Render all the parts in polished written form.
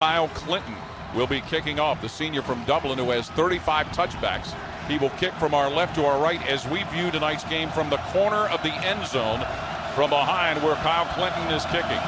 Kyle Clinton will be kicking off, the senior from Dublin who has 35 touchbacks. He will kick from our left to our right as we view tonight's game from the corner of the end zone from behind where Kyle Clinton is kicking.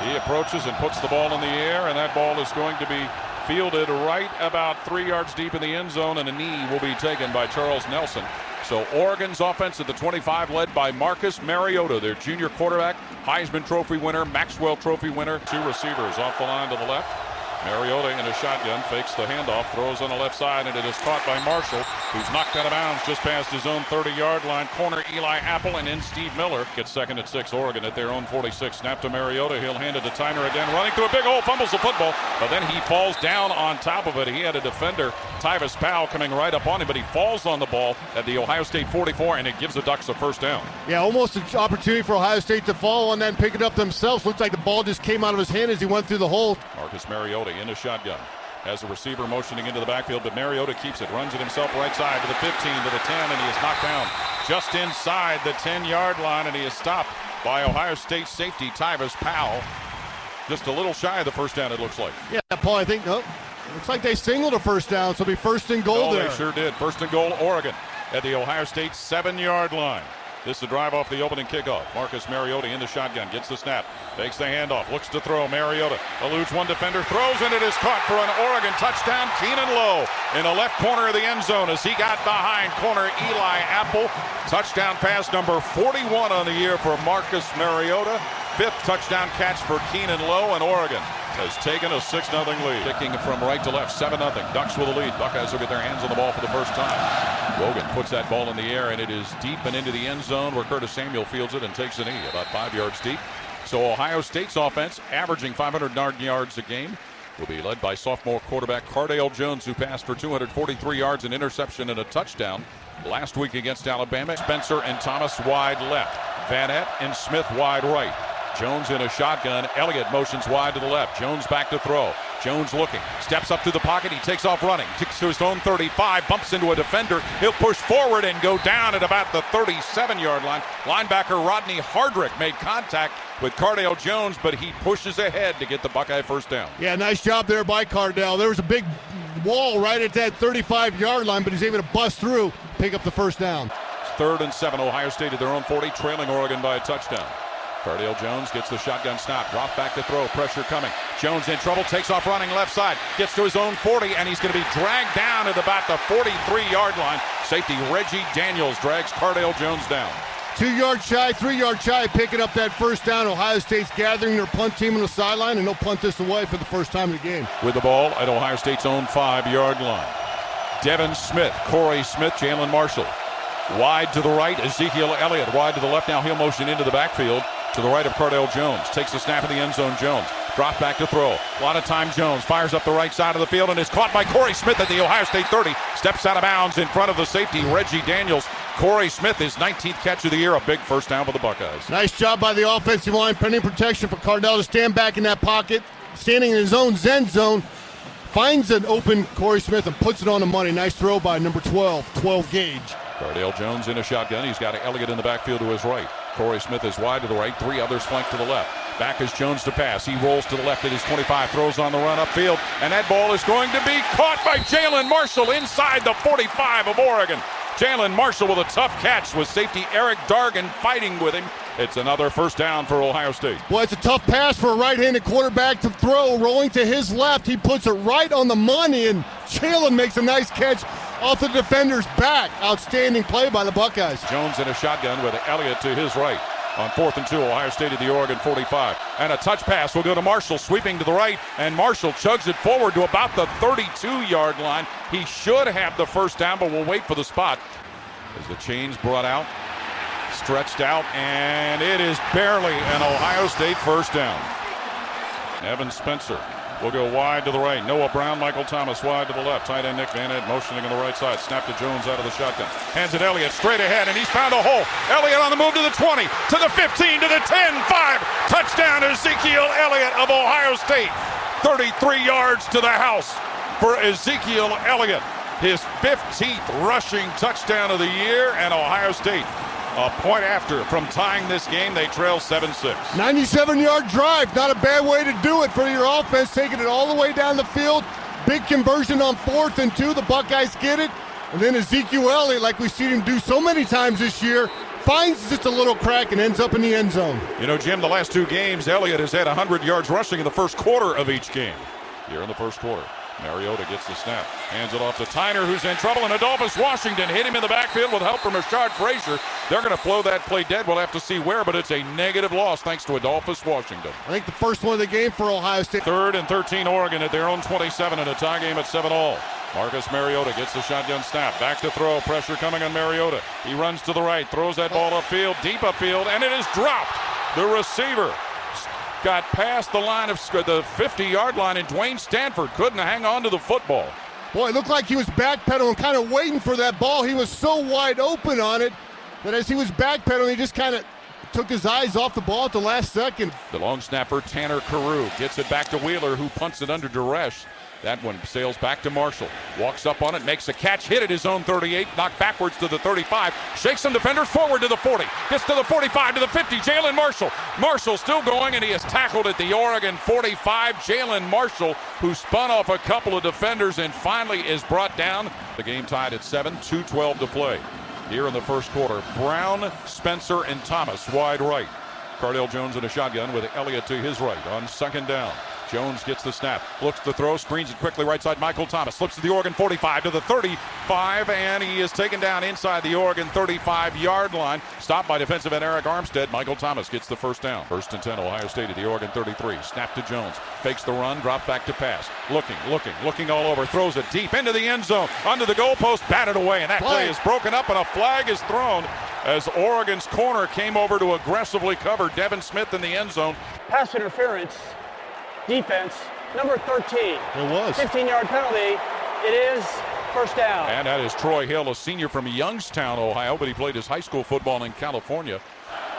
He approaches and puts the ball in the air, and that ball is going to be fielded right about 3 yards deep in the end zone, and a knee will be taken by Charles Nelson. So Oregon's offense at the 25 led by Marcus Mariota, their junior quarterback, Heisman Trophy winner, Maxwell Trophy winner. 2 receivers off the line to the left. Mariota in a shotgun, fakes the handoff, throws on the left side, and it is caught by Marshall, who's knocked out of bounds just past his own 30-yard line. Corner Eli Apple, and in Steve Miller. Gets second and 6, Oregon at their own 46. Snap to Mariota, he'll hand it to Tyner again, running through a big hole, fumbles the football, but then he falls down on top of it. He had a defender, Tyvis Powell, coming right up on him, but he falls on the ball at the Ohio State 44, and it gives the Ducks a first down. Yeah, almost an opportunity for Ohio State to fall on that and pick it up themselves. Looks like the ball just came out of his hand as he went through the hole. Marcus Mariota in a shotgun. Has a receiver motioning into the backfield, but Mariota keeps it, runs it himself right side to the 15, to the 10, and he is knocked down just inside the 10-yard line, and he is stopped by Ohio State safety Tyvis Powell. Just a little shy of the first down, it looks like. Yeah, Paul, I think, looks like they singled a first down, so it'll be first and goal there. They sure did. First and goal, Oregon at the Ohio State 7-yard line. This is a drive off the opening kickoff. Marcus Mariota in the shotgun, gets the snap, takes the handoff, looks to throw. Mariota eludes one defender, throws, and it is caught for an Oregon touchdown. Keenan Lowe in the left corner of the end zone as he got behind corner Eli Apple. Touchdown pass number 41 on the year for Marcus Mariota. 5th touchdown catch for Keenan Lowe, and Oregon has taken a 6-0 lead. Kicking from right to left, 7-0. Ducks with the lead. Buckeyes will get their hands on the ball for the first time. Rogan puts that ball in the air, and it is deep and into the end zone where Curtis Samuel fields it and takes a knee about 5 yards deep. So Ohio State's offense, averaging 509 yards a game, will be led by sophomore quarterback Cardale Jones, who passed for 243 yards, an interception, and a touchdown last week against Alabama. Spencer and Thomas wide left. Vanette and Smith wide right. Jones in a shotgun. Elliott motions wide to the left. Jones back to throw. Jones looking. Steps up to the pocket. He takes off running. Takes to his own 35. Bumps into a defender. He'll push forward and go down at about the 37-yard line. Linebacker Rodney Hardrick made contact with Cardale Jones, but he pushes ahead to get the Buckeye first down. Yeah, nice job there by Cardale. There was a big wall right at that 35-yard line, but he's able to bust through, pick up the first down. 3rd and 7. Ohio State at their own 40, trailing Oregon by a touchdown. Cardale Jones gets the shotgun snap. Roth back to throw. Pressure coming. Jones in trouble. Takes off running left side. Gets to his own 40, and he's going to be dragged down at about the 43-yard line. Safety Reggie Daniels drags Cardale Jones down. 2-yard shy, 3-yard shy, picking up that first down. Ohio State's gathering their punt team on the sideline, and they'll punt this away for the first time in the game. With the ball at Ohio State's own 5-yard line. Devin Smith, Corey Smith, Jalen Marshall. Wide to the right, Ezekiel Elliott. Wide to the left, now he'll motion into the backfield. To the right of Cardale Jones. Takes the snap in the end zone. Jones. Drop back to throw. A lot of time Jones. Fires up the right side of the field and is caught by Corey Smith at the Ohio State 30. Steps out of bounds in front of the safety, Reggie Daniels. Corey Smith, his 19th catch of the year. A big first down for the Buckeyes. Nice job by the offensive line. Pending protection for Cardale to stand back in that pocket. Standing in his own Zen zone. Finds an open Corey Smith and puts it on the money. Nice throw by number 12 gauge. Cardale Jones in a shotgun. He's got Elliott in the backfield to his right. Corey Smith is wide to the right. 3 others flank to the left. Back is Jones to pass. He rolls to the left at his 25. Throws on the run upfield. And that ball is going to be caught by Jalen Marshall inside the 45 of Oregon. Jalen Marshall with a tough catch with safety Eric Dargan fighting with him. It's another first down for Ohio State. Well, it's a tough pass for a right-handed quarterback to throw. Rolling to his left. He puts it right on the money, and Jalen makes a nice catch off the defender's back. Outstanding play by the Buckeyes. Jones in a shotgun with Elliott to his right. On 4th and 2, Ohio State at the Oregon 45. And a touch pass will go to Marshall, sweeping to the right, and Marshall chugs it forward to about the 32-yard line. He should have the first down, but we'll wait for the spot. As the chains brought out, stretched out, and it is barely an Ohio State first down. Evan Spencer will go wide to the right. Noah Brown, Michael Thomas wide to the left. Tight end Nick Vanette motioning on the right side. Snap to Jones out of the shotgun. Hands it Elliott straight ahead, and he's found a hole. Elliott on the move to the 20, to the 15, to the 10, 5. Touchdown Ezekiel Elliott of Ohio State. 33 yards to the house for Ezekiel Elliott. His 15th rushing touchdown of the year, and Ohio State A point after from tying this game, they trail 7-6. 97-yard drive, not a bad way to do it for your offense, taking it all the way down the field. Big conversion on 4th and 2. The Buckeyes get it. And then Ezekiel Elliott, like we've seen him do so many times this year, finds just a little crack and ends up in the end zone. You know, Jim, the last 2 games, Elliott has had 100 yards rushing in the first quarter of each game. Here in the first quarter, Mariota gets the snap, hands it off to Tyner, who's in trouble, and Adolphus Washington hit him in the backfield with help from Rashard Frazier. They're going to flow that play dead. We'll have to see where, but it's a negative loss thanks to Adolphus Washington. I think the first one of the game for Ohio State. 3rd and 13 Oregon at their own 27 in a tie game at 7-all. Marcus Mariota gets the shotgun snap. Back to throw. Pressure coming on Mariota. He runs to the right, throws that ball upfield, deep upfield, and it is dropped. The receiver got past the line of the 50-yard line, and Dwayne Stanford couldn't hang on to the football. Boy, it looked like he was backpedaling, kind of waiting for that ball. He was so wide open on it that as he was backpedaling, he just kind of took his eyes off the ball at the last second. The long snapper, Tanner Carew, gets it back to Wheeler, who punts it under duress. That one sails back to Marshall. Walks up on it, makes a catch, hit at his own 38, knocked backwards to the 35, shakes some defenders forward to the 40, gets to the 45, to the 50, Jalen Marshall. Marshall still going, and he is tackled at the Oregon 45. Jalen Marshall, who spun off a couple of defenders and finally is brought down. The game tied at 7, 2:12 to play. Here in the first quarter, Brown, Spencer, and Thomas wide right. Cardale Jones in a shotgun with Elliott to his right on 2nd down. Jones gets the snap, looks to throw, screens it quickly right side. Michael Thomas slips to the Oregon 45 to the 35, and he is taken down inside the Oregon 35-yard line. Stopped by defensive end Eric Armstead. Michael Thomas gets the first down. 1st and 10, Ohio State at the Oregon 33. Snap to Jones, fakes the run, drop back to pass. Looking all over, throws it deep into the end zone, under the goalpost, batted away, and that play is broken up, and a flag is thrown as Oregon's corner came over to aggressively cover Devin Smith in the end zone. Pass interference. Defense, number 13. It was. 15-yard penalty. It is first down. And that is Troy Hill, a senior from Youngstown, Ohio, but he played his high school football in California.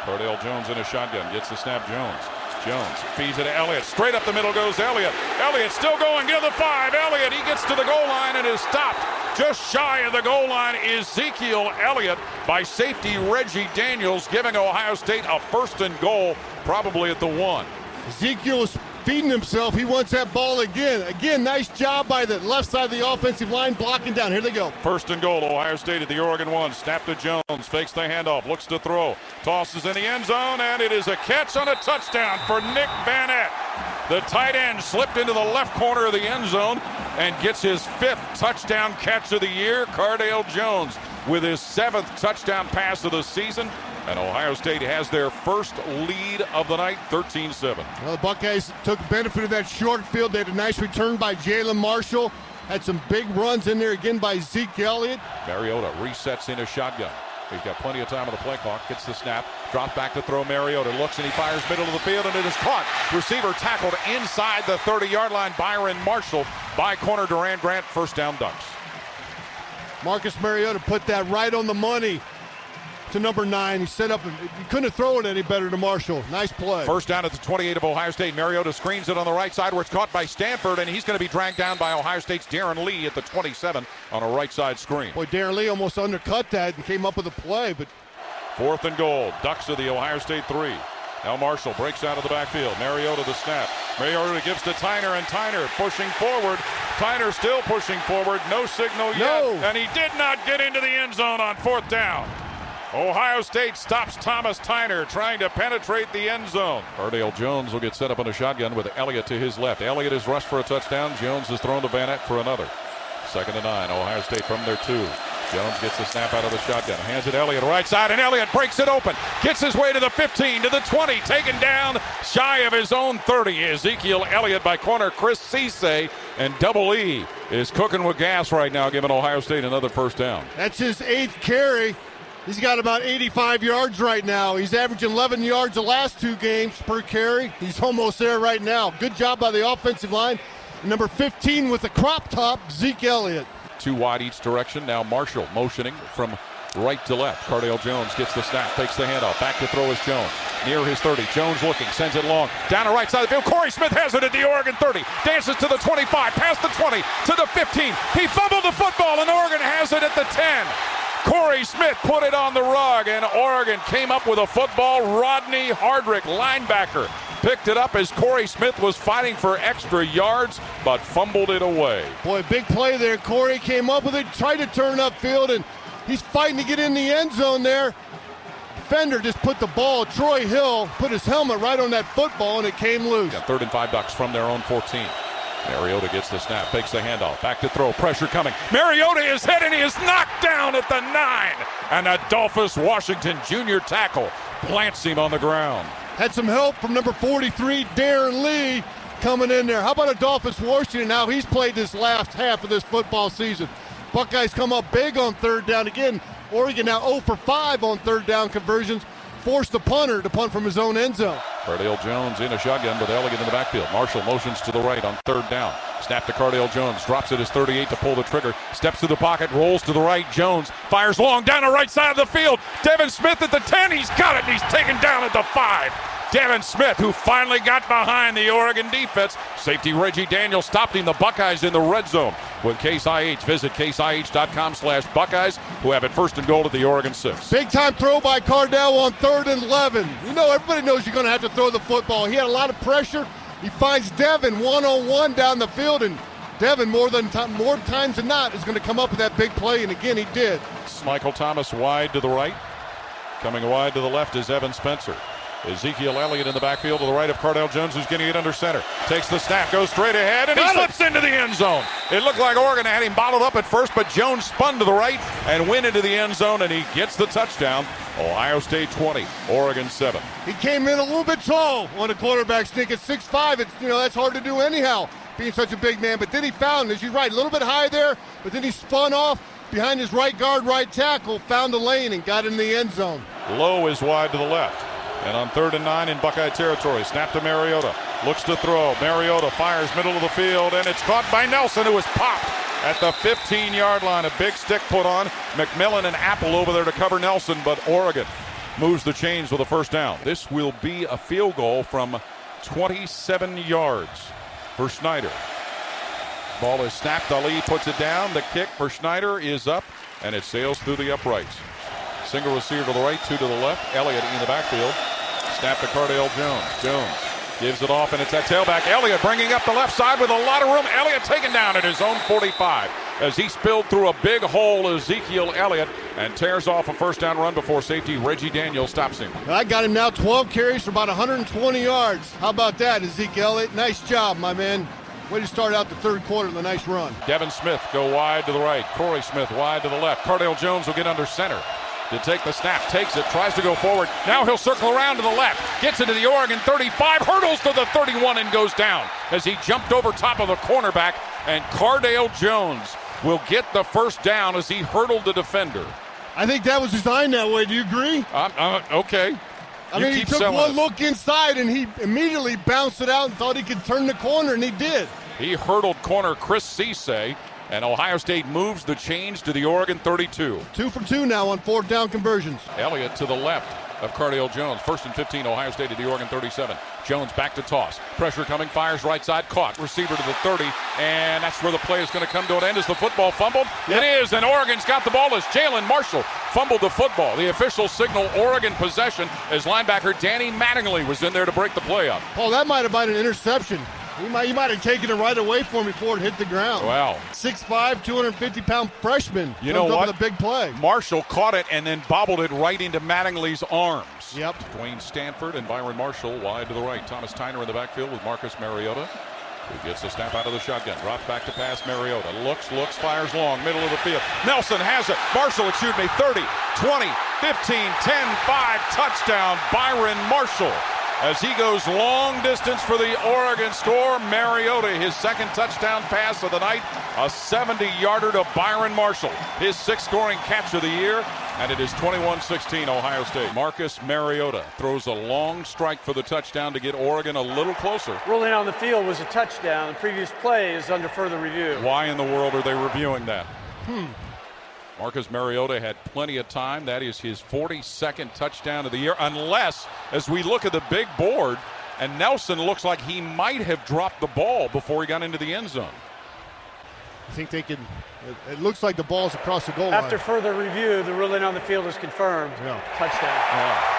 Cardale Jones in a shotgun, gets the snap. Jones feeds it to Elliott. Straight up the middle goes Elliott. Elliott still going near the 5. Elliott, he gets to the goal line and is stopped just shy of the goal line. Ezekiel Elliott by safety Reggie Daniels, giving Ohio State a 1st and goal, probably at the 1. Ezekiel is feeding himself. He wants that ball again. Again, nice job by the left side of the offensive line blocking down. Here they go. 1st and goal, Ohio State at the Oregon 1. Snap to Jones, fakes the handoff, looks to throw, tosses in the end zone, and it is a catch on a touchdown for Nick Vanette. The tight end slipped into the left corner of the end zone and gets his 5th touchdown catch of the year. Cardale Jones with his 7th touchdown pass of the season. And Ohio State has their first lead of the night, 13-7. Well, the Buckeyes took benefit of that short field. They had a nice return by Jalen Marshall. Had some big runs in there again by Zeke Elliott. Mariota resets in a shotgun. He's got plenty of time on the play clock. Gets the snap. Drop back to throw. Mariota looks and he fires middle of the field, and it is caught. Receiver tackled inside the 30-yard line. Byron Marshall by corner Duran Grant. First down, Ducks. Marcus Mariota put that right on the money to number 9. He set up, he couldn't have thrown it any better to Marshall. Nice play. First down at the 28 of Ohio State. Mariota screens it on the right side where it's caught by Stanford, and he's going to be dragged down by Ohio State's Darren Lee at the 27 on a right side screen. Boy, Darren Lee almost undercut that and came up with a play, but 4th and goal. Ducks of the Ohio State 3. Now Marshall breaks out of the backfield. Mariota the snap. Mariota gives to Tyner, and Tyner pushing forward. Tyner still pushing forward. No signal yet. And he did not get into the end zone on 4th down. Ohio State stops Thomas Tyner trying to penetrate the end zone. Cardale Jones will get set up on a shotgun with Elliott to his left. Elliott is rushed for a touchdown. Jones is thrown to Vanette for another. 2nd and 9. Ohio State from their 2. Jones gets the snap out of the shotgun. Hands it Elliott right side, and Elliott breaks it open. Gets his way to the 15, to the 20. Taken down shy of his own 30. Ezekiel Elliott by corner Chris Cisse, and Double E is cooking with gas right now, giving Ohio State another first down. That's his 8th carry. He's got about 85 yards right now. He's averaging 11 yards the last 2 games per carry. He's almost there right now. Good job by the offensive line. Number 15 with the crop top, Zeke Elliott. 2 wide each direction. Now Marshall motioning from right to left. Cardale Jones gets the snap, takes the handoff. Back to throw is Jones. Near his 30. Jones looking, sends it long. Down the right side of the field. Corey Smith has it at the Oregon 30. Dances to the 25, past the 20, to the 15. He fumbled the football, and Oregon has it at the 10. Corey Smith put it on the rug, and Oregon came up with a football. Rodney Hardrick, linebacker, picked it up as Corey Smith was fighting for extra yards, but fumbled it away. Boy, big play there. Corey came up with it, tried to turn upfield, and he's fighting to get in the end zone there. Defender just put the ball, Troy Hill put his helmet right on that football, and it came loose. Got 3rd and 5 Ducks from their own 14. Mariota gets the snap, takes the handoff, back to throw, pressure coming. Mariota is hit, and he is knocked down at the 9. And Adolphus Washington, junior tackle, plants him on the ground. Had some help from number 43, Darren Lee, coming in there. How about Adolphus Washington? Now he's played this last half of this football season. Buckeyes come up big on 3rd down again. Oregon now 0 for 5 on 3rd down conversions. Forced the punter to punt from his own end zone. Cardale Jones in a shotgun with Elliott in the backfield. Marshall motions to the right on 3rd down. Snap to Cardale Jones. Drops at his 38 to pull the trigger. Steps to the pocket. Rolls to the right. Jones fires long down the right side of the field. Devin Smith at the 10. He's got it, and he's taken down at the 5. Devin Smith, who finally got behind the Oregon defense. Safety Reggie Daniels stopped him. The Buckeyes in the red zone with Case IH. Visit caseih.com/Buckeyes, who have it 1st and goal at the Oregon 6. Big time throw by Cardale on 3rd and 11. You know, everybody knows you're going to have to throw the football. He had a lot of pressure. He finds Devin one-on-one down the field, and Devin more times than not is going to come up with that big play, and again he did. Michael Thomas wide to the right. Coming wide to the left is Evan Spencer. Ezekiel Elliott in the backfield to the right of Cardale Jones, who's getting it under center. Takes the snap, goes straight ahead, and he slips into the end zone. It looked like Oregon had him bottled up at first, but Jones spun to the right and went into the end zone, and he gets the touchdown. Ohio State 20, Oregon 7. He came in a little bit tall on a quarterback sneak at 6'5". It's, that's hard to do anyhow, being such a big man. But then he found, as you're right, a little bit high there, but then he spun off behind his right guard, right tackle, found the lane, and got in the end zone. Lowe is wide to the left. And on 3rd and 9 in Buckeye territory, snap to Mariota. Looks to throw. Mariota fires middle of the field, and it's caught by Nelson, who is popped at the 15-yard line. A big stick put on. McMillan and Apple over there to cover Nelson, but Oregon moves the chains with a 1st down. This will be a field goal from 27 yards for Schneider. Ball is snapped. Ali puts it down. The kick for Schneider is up, and it sails through the uprights. Single receiver to the right, 2 to the left. Elliott in the backfield. Snap to Cardale Jones. Jones gives it off, and it's that tailback. Elliott bringing up the left side with a lot of room. Elliott taken down at his own 45 as he spilled through a big hole. Ezekiel Elliott, and tears off a 1st down run before safety Reggie Daniels stops him. I got him now 12 carries for about 120 yards. How about that, Ezekiel Elliott? Nice job, my man. Way to start out the 3rd quarter with a nice run. Devin Smith go wide to the right. Corey Smith wide to the left. Cardale Jones will get under center to take the snap, takes it, tries to go forward. Now he'll circle around to the left, gets into the Oregon 35, hurdles to the 31 and goes down as he jumped over top of the cornerback, and Cardale Jones will get the 1st down as he hurdled the defender. I think that was designed that way. Do you agree? Okay. I mean, he took one look inside, and he immediately bounced it out and thought he could turn the corner, and he did. He hurdled corner Chris Cisse, and Ohio State moves the chains to the Oregon 32. 2 for 2 now on 4th down conversions. Elliott to the left of Cardale Jones. 1st and 15, Ohio State at the Oregon 37. Jones back to toss. Pressure coming, fires right side, caught. Receiver to the 30, and that's where the play is going to come to an end. Is the football fumbled? Yep. It is, and Oregon's got the ball as Jalen Marshall fumbled the football. The official signal Oregon possession as linebacker Danny Mattingly was in there to break the play up. Paul, that might have been an interception. He might have taken it right away from him before it hit the ground. Wow. 6'5", 250-pound freshman. You know what? With a big play. Marshall caught it and then bobbled it right into Mattingly's arms. Yep. Dwayne Stanford and Byron Marshall wide to the right. Thomas Tyner in the backfield with Marcus Mariota, who gets the snap out of the shotgun. Drops back to pass Mariota. Looks, fires long, middle of the field. Nelson has it. Marshall, 30, 20, 15, 10, 5. Touchdown, Byron Marshall. As he goes long distance for the Oregon score. Mariota, his 2nd touchdown pass of the night, a 70-yarder to Byron Marshall, his 6th scoring catch of the year, and it is 21-16 Ohio State. Marcus Mariota throws a long strike for the touchdown to get Oregon a little closer. Ruling on the field was a touchdown. The previous play is under further review. Why in the world are they reviewing that? Marcus Mariota had plenty of time. That is his 42nd touchdown of the year, unless, as we look at the big board, and Nelson looks like he might have dropped the ball before he got into the end zone. I think they can. It looks like the ball's across the goal line. After further review, the ruling on the field is confirmed. Yeah. Touchdown.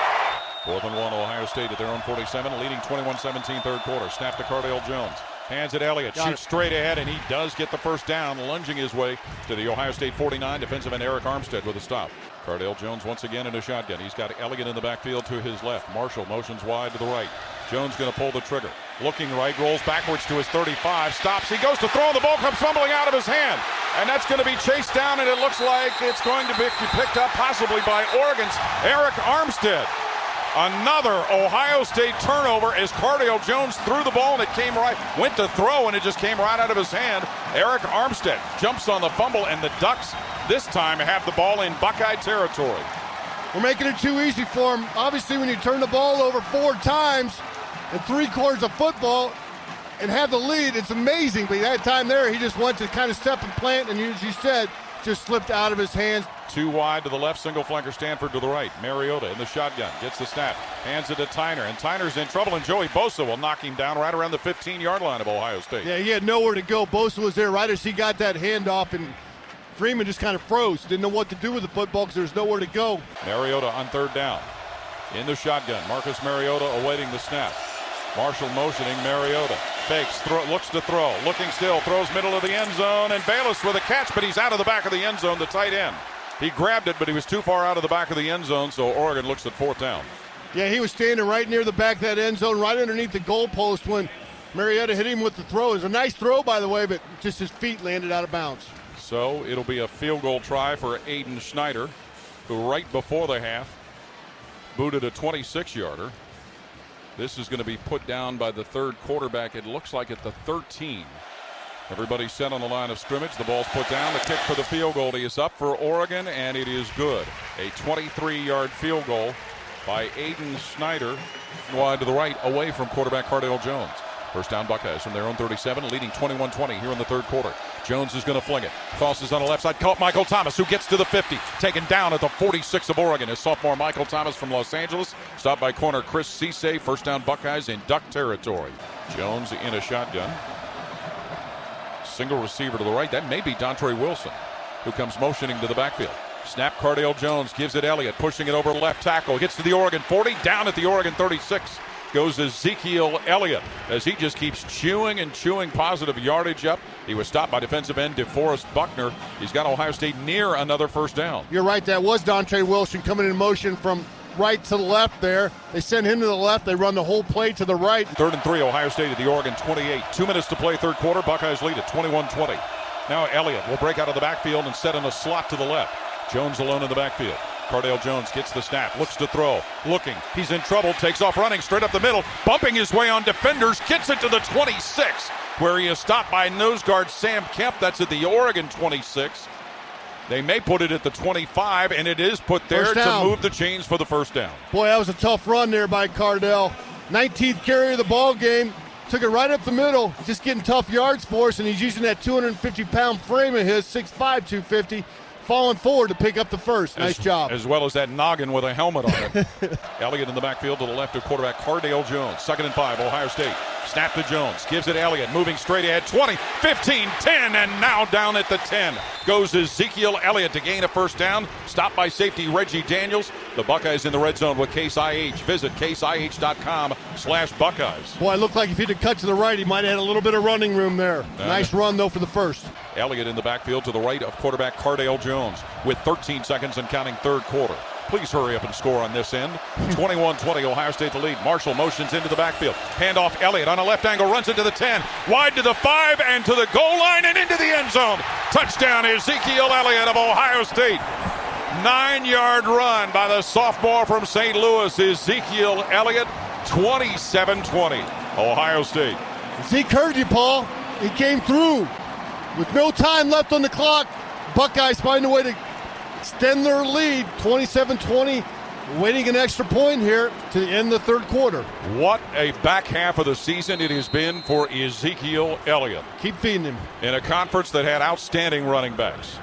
4th and 1, Ohio State at their own 47, leading 21-17 third quarter. Snap to Cardale Jones. Hands it Elliott. Shoots straight ahead, and he does get the first down, lunging his way to the Ohio State 49. Defensive end Eric Armstead with a stop. Cardale Jones once again in a shotgun. He's got Elliott in the backfield to his left. Marshall motions wide to the right. Jones going to pull the trigger. Looking right, rolls backwards to his 35, stops. He goes to throw, and the ball comes fumbling out of his hand. And that's going to be chased down, and it looks like it's going to be picked up possibly by Oregon's Eric Armstead. Another Ohio State turnover as Cardale Jones threw the ball, and it came right, went to throw, and it just came right out of his hand. Eric Armstead jumps on the fumble, and the Ducks this time have the ball in Buckeye territory. We're making it too easy for him. Obviously, when you turn the ball over 4 times in 3 quarters of football and have the lead, it's amazing. But that time there, he just went to kind of step and plant, and as you said, just slipped out of his hands. 2 wide to the left, single flanker Stanford to the right. Mariota in the shotgun, gets the snap, hands it to Tyner, and Tyner's in trouble, and Joey Bosa will knock him down right around the 15-yard line of Ohio State. Yeah, he had nowhere to go. Bosa was there right as he got that handoff, and Freeman just kind of froze. Didn't know what to do with the football because there's nowhere to go. Mariota on 3rd down. In the shotgun, Marcus Mariota awaiting the snap. Marshall motioning Mariota. Fakes, looks to throw, looking still, throws middle of the end zone, and Bayless with a catch, but he's out of the back of the end zone, the tight end. He grabbed it, but he was too far out of the back of the end zone, so Oregon looks at 4th down. Yeah, he was standing right near the back of that end zone, right underneath the goalpost when Mariota hit him with the throw. It was a nice throw, by the way, but just his feet landed out of bounds. So it'll be a field goal try for Aiden Schneider, who right before the half booted a 26-yarder. This is going to be put down by the 3rd quarterback, it looks like at the 13. Everybody's set on the line of scrimmage. The ball's put down. The kick for the field goal is up for Oregon, and it is good. A 23-yard field goal by Aiden Schneider, wide to the right, away from quarterback Cardale Jones. First down Buckeyes from their own 37, leading 21-20 here in the 3rd quarter. Jones is going to fling it. Crosses on the left side. Caught Michael Thomas, who gets to the 50. Taken down at the 46 of Oregon is sophomore Michael Thomas from Los Angeles. Stopped by corner Chris Cisse. First down Buckeyes in Duck territory. Jones in a shotgun. Single receiver to the right. That may be Dontre Wilson, who comes motioning to the backfield. Snap, Cardale Jones gives it Elliott, pushing it over left tackle. Gets to the Oregon 40, down at the Oregon 36. Goes Ezekiel Elliott as he just keeps chewing and chewing positive yardage up. He was stopped by defensive end DeForest Buckner. He's got Ohio State near another first down. You're right, that was Dontre Wilson coming in motion from right to the left there. They send him to the left. They run the whole play to the right. 3rd and 3, Ohio State at the Oregon 28. 2 minutes to play 3rd quarter. Buckeyes lead at 21-20. Now Elliott will break out of the backfield and set in a slot to the left. Jones alone in the backfield. Cardale Jones gets the snap, looks to throw, looking. He's in trouble, takes off running straight up the middle, bumping his way on defenders, gets it to the 26, where he is stopped by nose guard Sam Kemp. That's at the Oregon 26. They may put it at the 25, and it is put there to move the chains for the first down. Boy, that was a tough run there by Cardale. 19th carry of the ball game. Took it right up the middle. Just getting tough yards for us, and he's using that 250-pound frame of his, 6'5", 250, falling forward to pick up the first. Nice job. As well as that noggin with a helmet on it. Elliott in the backfield to the left of quarterback Cardale Jones. 2nd and 5, Ohio State. Snap to Jones. Gives it Elliott. Moving straight ahead. 20, 15, 10, and now down at the 10. Goes Ezekiel Elliott to gain a first down. Stopped by safety Reggie Daniels. The Buckeyes in the red zone with Case IH. Visit caseih.com/Buckeyes. Boy, it looked like if he'd have cut to the right, he might have had a little bit of running room there. Nice run, though, for the first. Elliott in the backfield to the right of quarterback Cardale Jones with 13 seconds and counting 3rd quarter. Please hurry up and score on this end. 21-20, Ohio State the lead. Marshall motions into the backfield. Handoff Elliott on a left angle, runs it to the 10, wide to the 5, and to the goal line and into the end zone. Touchdown Ezekiel Elliott of Ohio State. 9-yard run by the sophomore from St. Louis, Ezekiel Elliott. 27-20, Ohio State. Zeke heard you, Paul. He came through. With no time left on the clock, Buckeyes find a way to extend their lead, 27-20, waiting an extra point here to end the 3rd quarter. What a back half of the season it has been for Ezekiel Elliott. Keep feeding him. In a conference that had outstanding running backs.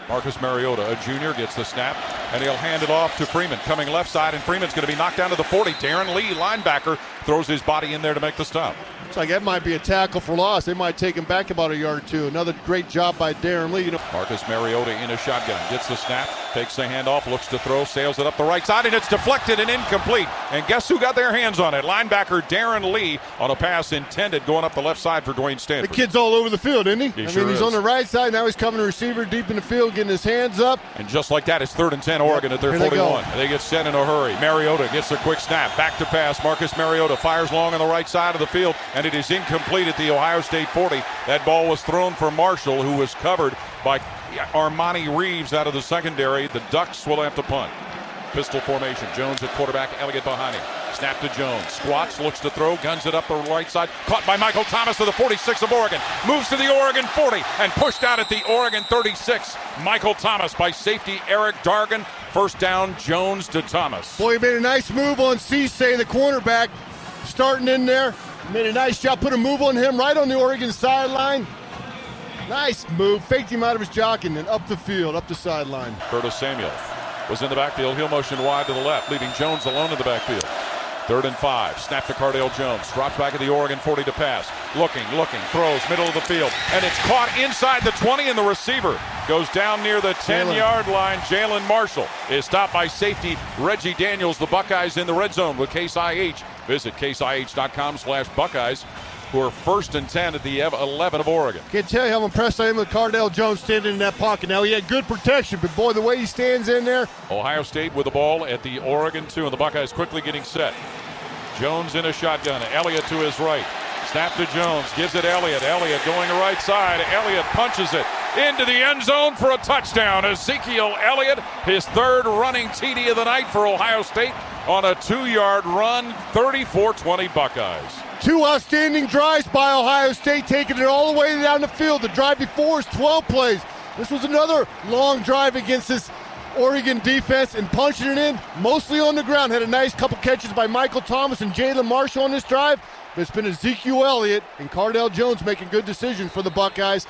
Marcus Mariota, a junior, gets the snap, and he'll hand it off to Freeman, coming left side, and Freeman's going to be knocked down to the 40. Darren Lee, linebacker, throws his body in there to make the stop. Looks like that might be a tackle for loss. They might take him back about a yard or two. Another great job by Darren Lee. Marcus Mariota in a shotgun, gets the snap, takes the handoff, looks to throw, sails it up the right side, and it's deflected and incomplete. And guess who got their hands on it? Linebacker Darren Lee on a pass intended going up the left side for Dwayne Stanford. The kid's all over the field, isn't he? He's on the right side. Now he's coming to receiver deep in the field, getting his hands up. And just like that, it's 3rd and 10 Oregon at their 41. They get set in a hurry. Mariota gets a quick snap, back to pass. Marcus Mariota fires long on the right side of the field, and it is incomplete at the Ohio State 40. That ball was thrown for Marshall, who was covered by Armani Reeves out of the secondary. The Ducks will have to punt. Pistol formation. Jones at quarterback, Elliott behind him. Snap to Jones. Squats, looks to throw, guns it up the right side. Caught by Michael Thomas to the 46 of Oregon. Moves to the Oregon 40 and pushed out at the Oregon 36. Michael Thomas by safety Eric Dargan. First down, Jones to Thomas. Boy, he made a nice move on Cisse, the cornerback, starting in there. Made a nice job, put a move on him right on the Oregon sideline. Nice move, faked him out of his jock and then up the field, up the sideline. Curtis Samuel was in the backfield. He'll motion wide to the left, leaving Jones alone in the backfield. 3rd and 5. Snap to Cardale Jones. Drops back at the Oregon 40 to pass. Looking, throws, middle of the field. And it's caught inside the 20, and the receiver goes down near the 10-yard line. Jalen Marshall is stopped by safety Reggie Daniels. The Buckeyes in the red zone with Case IH. Visit caseih.com/Buckeyes. Who are 1st and 10 at the 11 of Oregon. Can't tell you how impressed I am with Cardale Jones standing in that pocket. Now, he had good protection, but boy, the way he stands in there. Ohio State with the ball at the Oregon 2, and the Buckeyes quickly getting set. Jones in a shotgun. Elliott to his right. Snap to Jones. Gives it Elliott. Elliott going to right side. Elliott punches it into the end zone for a touchdown. Ezekiel Elliott, his 3rd running TD of the night for Ohio State on a 2-yard run. 34-20 Buckeyes. 2 outstanding drives by Ohio State, taking it all the way down the field. The drive before is 12 plays. This was another long drive against this Oregon defense and punching it in, mostly on the ground. Had a nice couple catches by Michael Thomas and Jalen Marshall on this drive. But it's been Ezekiel Elliott and Cardale Jones making good decisions for the Buckeyes.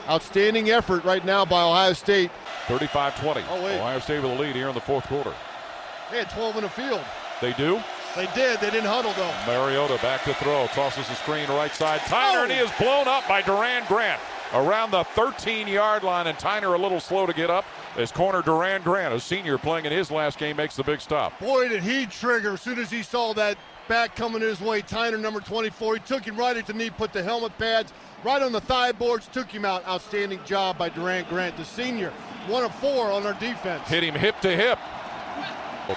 Outstanding effort right now by Ohio State. 35-20. Ohio State with a lead here in the 4th quarter. They had 12 in the field. They do? They did. They didn't huddle, though. Mariota back to throw. Tosses the screen right side. Tyner, and he is blown up by Duran Grant around the 13-yard line. And Tyner a little slow to get up as corner Duran Grant, a senior playing in his last game, makes the big stop. Boy, did he trigger as soon as he saw that back coming his way. Tyner, number 24. He took him right at the knee, put the helmet pads right on the thigh boards, took him out. Outstanding job by Duran Grant, the senior. 1 of 4 on our defense. Hit him hip to hip.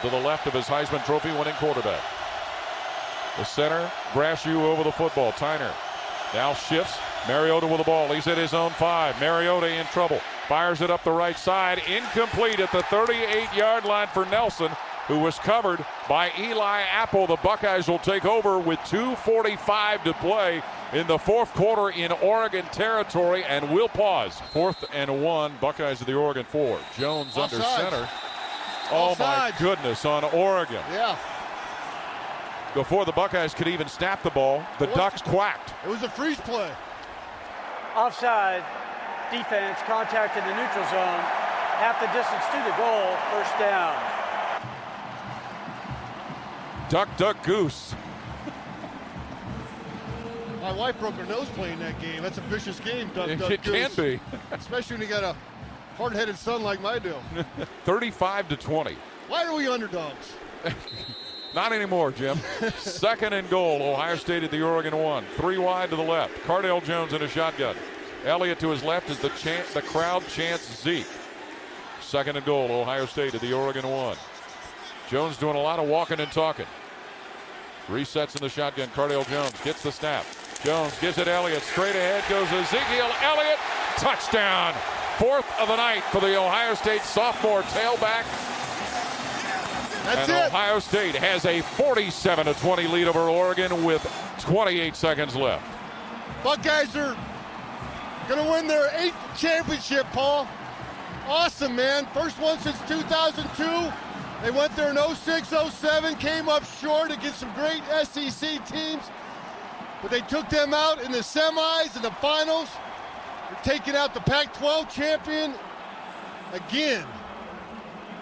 To the left of his Heisman Trophy winning quarterback. The center, Grashew over the football. Tyner now shifts. Mariota with the ball. He's at his own 5. Mariota in trouble. Fires it up the right side. Incomplete at the 38-yard line for Nelson, who was covered by Eli Apple. The Buckeyes will take over with 2:45 to play in the 4th quarter in Oregon territory, and we'll pause. 4th and 1. Buckeyes at the Oregon 4. Jones under center. Oh, my goodness, on Oregon. Yeah. Before the Buckeyes could even snap the ball, the Ducks quacked. It was a freeze play. Offside. Defense contact in the neutral zone. Half the distance to the goal. 1st down. Duck, duck, goose. My wife broke her nose playing that game. That's a vicious game, duck, duck, goose. It can be. Especially when you got a hard-headed son like I do. 35-20. Why are we underdogs? Not anymore, Jim. 2nd and goal. Ohio State at the Oregon 1. 3 wide to the left. Cardale Jones in a shotgun. Elliott to his left as the crowd chants Zeke. 2nd and goal. Ohio State at the Oregon 1. Jones doing a lot of walking and talking. Resets in the shotgun. Cardale Jones gets the snap. Jones gives it Elliott. Straight ahead goes Ezekiel Elliott. Touchdown. 4th of the night for the Ohio State sophomore tailback. That's and it. Ohio State has a 47-20 lead over Oregon with 28 seconds left. Buckeyes are going to win their 8th championship, Paul. Awesome, man. First one since 2002. They went there in 06-07, came up short against some great SEC teams, but they took them out in the semis and the finals. They're taking out the Pac-12 champion again.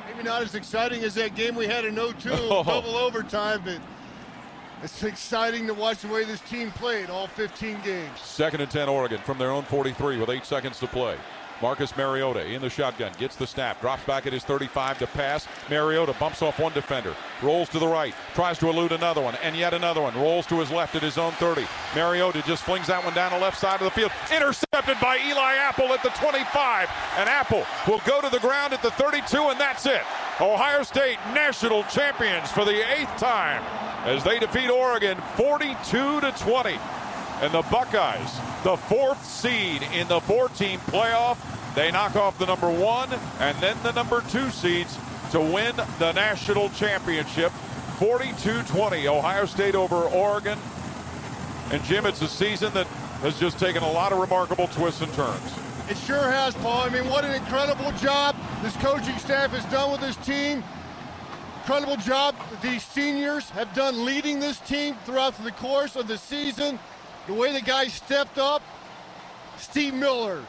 Maybe not as exciting as that game we had in 02, double overtime, but It's exciting to watch the way this team played all 15 games. 2nd and 10 Oregon from their own 43 with 8 seconds to play. Marcus Mariota in the shotgun, gets the snap, drops back at his 35 to pass. Mariota bumps off one defender, rolls to the right, tries to elude another one, and yet another one, rolls to his left at his own 30. Mariota just flings that one down the left side of the field, intercepted by Eli Apple at the 25, and Apple will go to the ground at the 32, and that's it. Ohio State national champions for the 8th time as they defeat Oregon 42-20. And the Buckeyes, the 4th seed in the 4-team playoff, they knock off the number 1 and then the number 2 seeds to win the national championship. 42-20, Ohio State over Oregon. And Jim, it's a season that has just taken a lot of remarkable twists and turns. It sure has, Paul. I mean, what an incredible job this coaching staff has done with this team. Incredible job that these seniors have done leading this team throughout the course of the season. The way the guys stepped up, Steve Miller,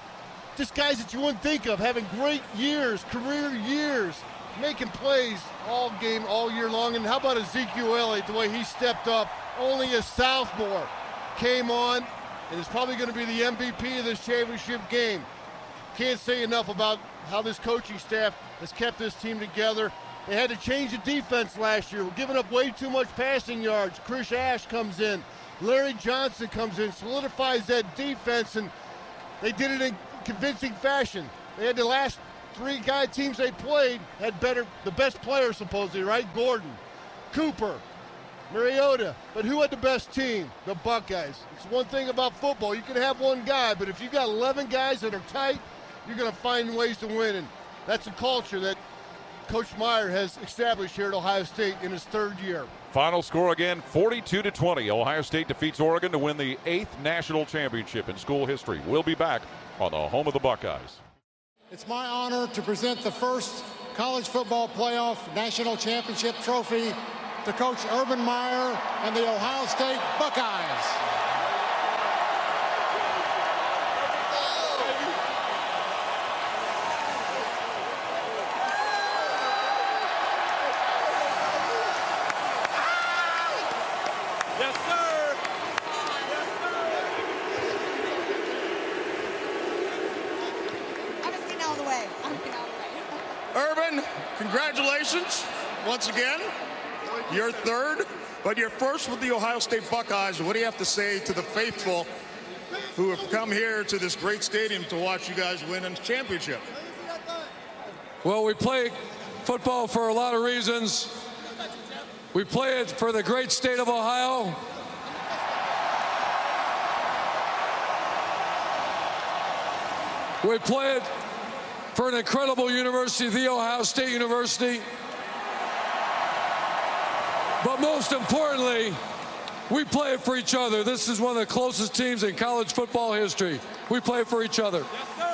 just guys that you wouldn't think of, having great years, career years, making plays all game, all year long. And how about Ezekiel Elliott, the way he stepped up, only a sophomore, came on, and is probably going to be the MVP of this championship game. Can't say enough about how this coaching staff has kept this team together. They had to change the defense last year. We're giving up way too much passing yards. Chris Ash comes in. Larry Johnson comes in, solidifies that defense, and they did it in convincing fashion. They had the last 3 guy teams they played had the best players supposedly, right? Gordon, Cooper, Mariota. But who had the best team? The Buckeyes. It's one thing about football. You can have one guy, but if you've got 11 guys that are tight, you're going to find ways to win. And that's a culture that Coach Meyer has established here at Ohio State in his 3rd year. Final score again, 42-20. Ohio State defeats Oregon to win the 8th national championship in school history. We'll be back on the home of the Buckeyes. It's my honor to present the first college football playoff national championship trophy to Coach Urban Meyer and the Ohio State Buckeyes. Yes, sir. Yes, sir. I'm just getting out of the way. Urban, congratulations once again. You're 3rd, but you're 1st with the Ohio State Buckeyes. What do you have to say to the faithful who have come here to this great stadium to watch you guys win a championship? Well, we play football for a lot of reasons. We play it for the great state of Ohio. We play it for an incredible university, The Ohio State University. But most importantly, we play it for each other. This is one of the closest teams in college football history. We play it for each other. Yes, sir.